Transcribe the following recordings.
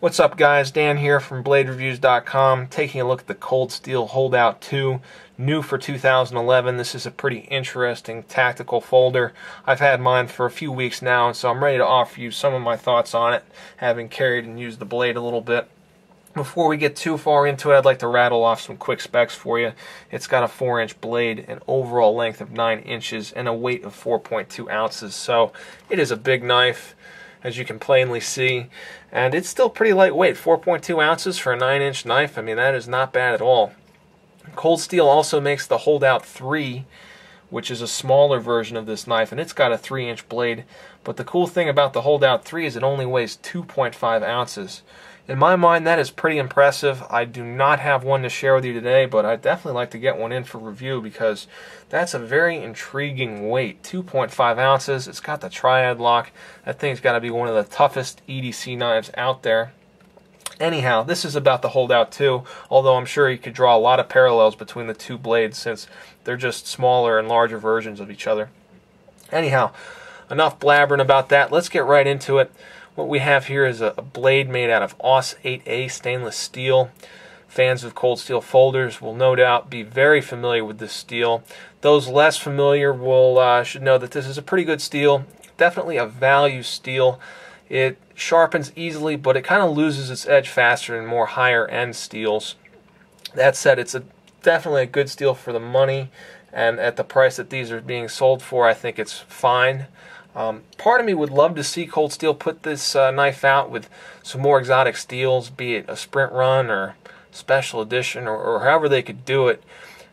What's up, guys? Dan here from BladeReviews.com, taking a look at the Cold Steel Holdout 2, new for 2011. This is a pretty interesting tactical folder. I've had mine for a few weeks now, and so I'm ready to offer you some of my thoughts on it, having carried and used the blade a little bit. Before we get too far into it, I'd like to rattle off some quick specs for you. It's got a 4-inch blade, an overall length of 9 inches, and a weight of 4.2 ounces. So it is a big knife, as you can plainly see, and it's still pretty lightweight. 4.2 ounces for a 9-inch knife. I mean, that is not bad at all. Cold Steel also makes the Holdout 3, which is a smaller version of this knife, and it's got a 3-inch blade. But the cool thing about the Holdout 3 is it only weighs 2.5 ounces. In my mind, that is pretty impressive. I do not have one to share with you today, but I'd definitely like to get one in for review because that's a very intriguing weight. 2.5 ounces. It's got the triad lock. That thing's got to be one of the toughest EDC knives out there. Anyhow, this is about the Holdout 2, although I'm sure you could draw a lot of parallels between the two blades since they're just smaller and larger versions of each other. Anyhow, enough blabbering about that. Let's get right into it. What we have here is a blade made out of AUS 8A stainless steel. Fans of Cold Steel folders will no doubt be very familiar with this steel. Those less familiar will should know that this is a pretty good steel. Definitely a value steel. It sharpens easily, but it kind of loses its edge faster than more higher end steels. That said, it's definitely a good steel for the money, and at the price that these are being sold for, I think it's fine. Part of me would love to see Cold Steel put this knife out with some more exotic steels, be it a sprint run or special edition or however they could do it,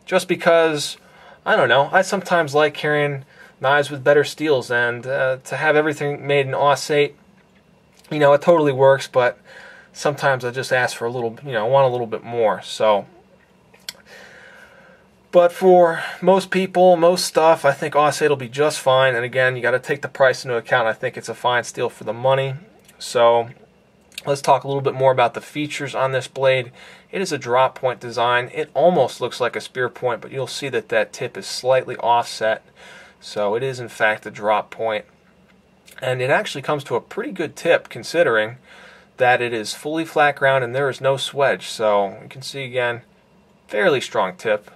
just because, I don't know, I sometimes like carrying knives with better steels, and to have everything made in AUS 8, you know, it totally works, but sometimes I just ask for a little, you know, I want a little bit more. So, but for most people, most stuff, I think AUS 8 will be just fine. And again, you got to take the price into account. I think it's a fine steel for the money. So let's talk a little bit more about the features on this blade. It is a drop point design. It almost looks like a spear point, but you'll see that that tip is slightly offset. So it is in fact a drop point. And it actually comes to a pretty good tip considering that it is fully flat ground and there is no swedge. So you can see again, fairly strong tip.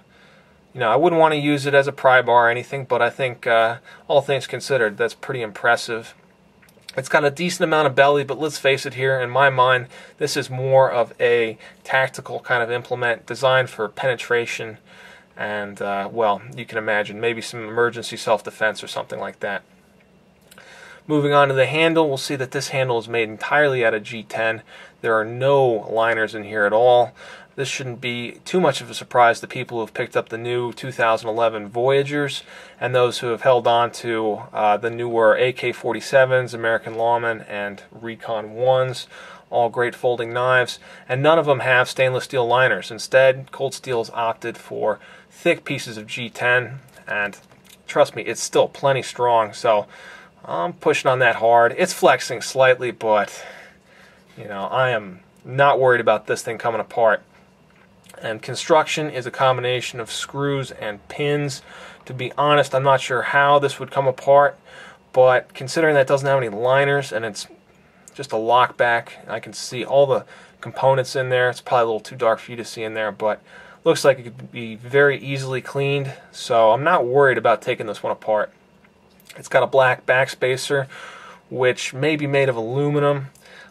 You know, I wouldn't want to use it as a pry bar or anything, but I think all things considered, that's pretty impressive. It's got a decent amount of belly, but let's face it here, in my mind, this is more of a tactical kind of implement designed for penetration and, well, you can imagine, maybe some emergency self-defense or something like that. Moving on to the handle, we'll see that this handle is made entirely out of G10. There are no liners in here at all. This shouldn't be too much of a surprise to people who have picked up the new 2011 Voyagers and those who have held on to the newer AK-47s, American Lawmen, and Recon 1s. All great folding knives, and none of them have stainless steel liners. Instead, Cold Steel has opted for thick pieces of G10, and trust me, it's still plenty strong, so I'm pushing on that hard. It's flexing slightly, but you know, I am not worried about this thing coming apart. And construction is a combination of screws and pins. To be honest, I'm not sure how this would come apart, but considering that it doesn't have any liners and it's just a lockback, I can see all the components in there. It's probably a little too dark for you to see in there, but looks like it could be very easily cleaned, so I'm not worried about taking this one apart. It's got a black backspacer, which may be made of aluminum.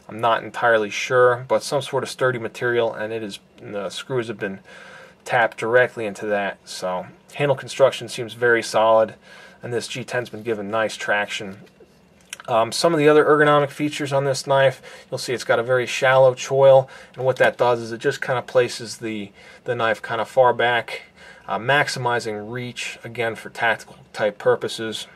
I'm not entirely sure, but some sort of sturdy material, and the screws have been tapped directly into that. So handle construction seems very solid, and this G10's been given nice traction. Some of the other ergonomic features on this knife, you'll see it's got a very shallow choil, and what that does is it just kind of places the knife kind of far back, maximizing reach, again for tactical type purposes.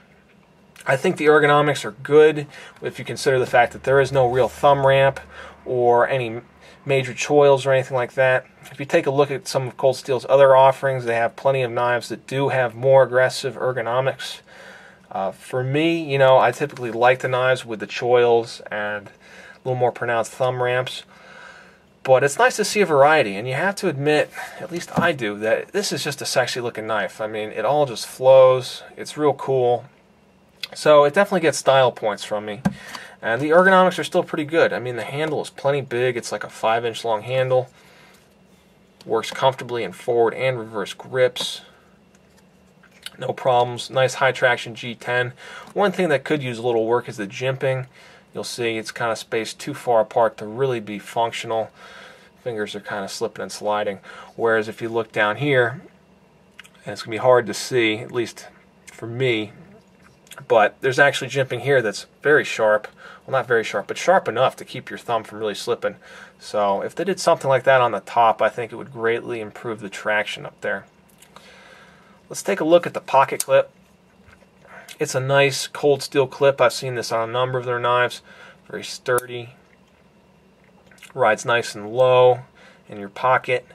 I think the ergonomics are good if you consider the fact that there is no real thumb ramp or any major choils or anything like that. If you take a look at some of Cold Steel's other offerings, they have plenty of knives that do have more aggressive ergonomics. For me, you know, I typically like the knives with the choils and a little more pronounced thumb ramps. But it's nice to see a variety, and you have to admit, at least I do, that this is just a sexy looking knife. I mean, it all just flows. It's real cool. So it definitely gets style points from me. And the ergonomics are still pretty good. I mean, the handle is plenty big. It's like a 5-inch long handle. Works comfortably in forward and reverse grips. No problems. Nice high traction G10. One thing that could use a little work is the jimping. You'll see it's kind of spaced too far apart to really be functional. Fingers are kind of slipping and sliding. Whereas if you look down here, and it's going to be hard to see, at least for me, but there's actually jimping here that's very sharp. Well, not very sharp, but sharp enough to keep your thumb from really slipping. So if they did something like that on the top, I think it would greatly improve the traction up there. Let's take a look at the pocket clip. It's a nice cold steel clip. I've seen this on a number of their knives. Very sturdy. Rides nice and low in your pocket.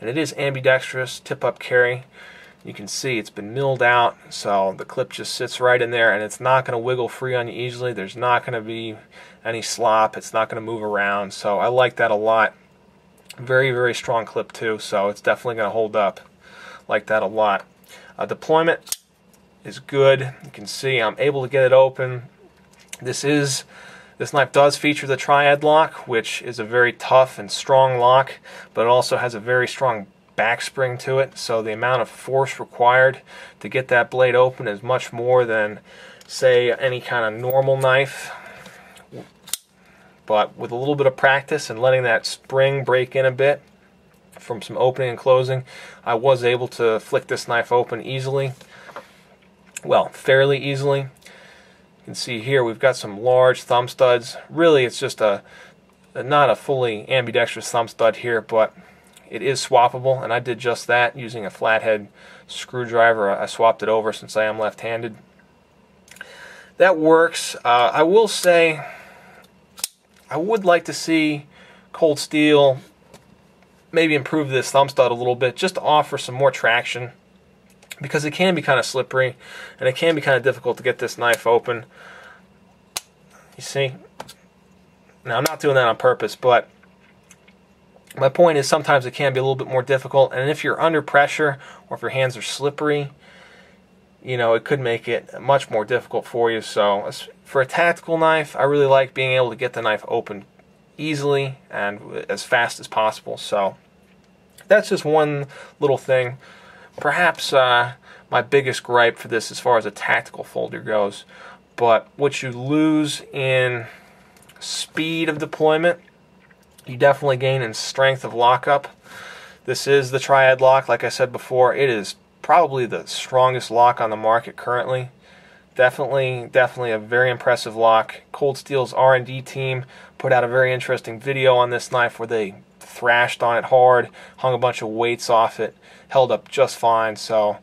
And it is ambidextrous, tip-up carry. You can see it's been milled out, so the clip just sits right in there, and it's not going to wiggle free on you easily. There's not going to be any slop. It's not going to move around, so I like that a lot. Very, very strong clip too, so it's definitely going to hold up. Like that a lot. Deployment is good. You can see I'm able to get it open. This knife does feature the triad lock, which is a very tough and strong lock, but it also has a very strong backspring to it, so the amount of force required to get that blade open is much more than, say, any kind of normal knife. But with a little bit of practice and letting that spring break in a bit from some opening and closing, I was able to flick this knife open easily. Well, fairly easily. You can see here we've got some large thumb studs. Really, it's just not a fully ambidextrous thumb stud here, but it is swappable, and I did just that using a flathead screwdriver. I swapped it over since I am left-handed. That works. I will say I would like to see Cold Steel maybe improve this thumb stud a little bit just to offer some more traction, because it can be kind of slippery and it can be kind of difficult to get this knife open. You see? Now, I'm not doing that on purpose, but my point is sometimes it can be a little bit more difficult, and if you're under pressure or if your hands are slippery, you know, it could make it much more difficult for you. So for a tactical knife, I really like being able to get the knife open easily and as fast as possible. So that's just one little thing. Perhaps my biggest gripe for this as far as a tactical folder goes, but what you lose in speed of deployment, you definitely gain in strength of lockup. This is the triad lock, like I said before. It is probably the strongest lock on the market currently. Definitely a very impressive lock. Cold Steel's R&D team put out a very interesting video on this knife where they thrashed on it hard, hung a bunch of weights off it, held up just fine. So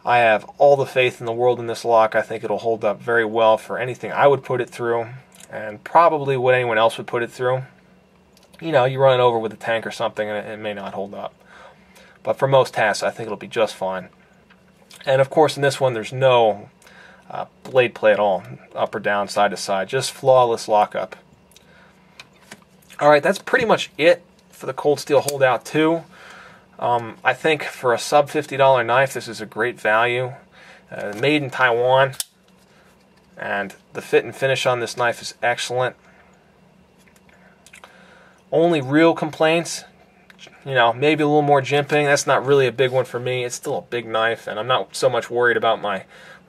I have all the faith in the world in this lock. I think it'll hold up very well for anything I would put it through, and probably what anyone else would put it through. You know, you run it over with a tank or something and it may not hold up. But for most tasks, I think it'll be just fine. And of course, in this one, there's no blade play at all, up or down, side to side, just flawless lockup. Alright, that's pretty much it for the Cold Steel Holdout 2. I think for a sub $50 knife, this is a great value. Made in Taiwan, and the fit and finish on this knife is excellent. Only real complaints, you know, maybe a little more jimping. That's not really a big one for me. It's still a big knife, and I'm not so much worried about my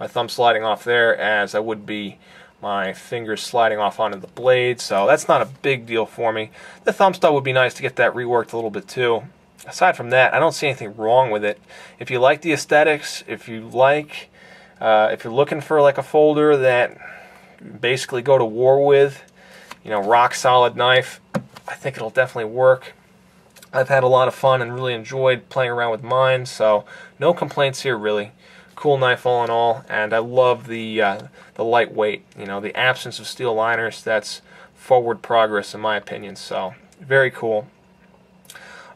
thumb sliding off there as I would be my fingers sliding off onto the blade, so that's not a big deal for me. The thumb stud would be nice to get that reworked a little bit too. Aside from that, I don't see anything wrong with it. If you like the aesthetics, if you're looking for like a folder that you basically go to war with, you know, rock solid knife, I think it'll definitely work. I've had a lot of fun and really enjoyed playing around with mine, so no complaints here really. Cool knife all in all, and I love the lightweight, you know, the absence of steel liners. That's forward progress in my opinion, so very cool.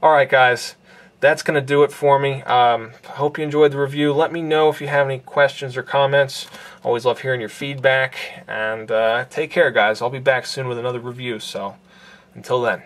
Alright guys, that's going to do it for me. Hope you enjoyed the review. Let me know if you have any questions or comments. Always love hearing your feedback, and take care guys. I'll be back soon with another review, so until then.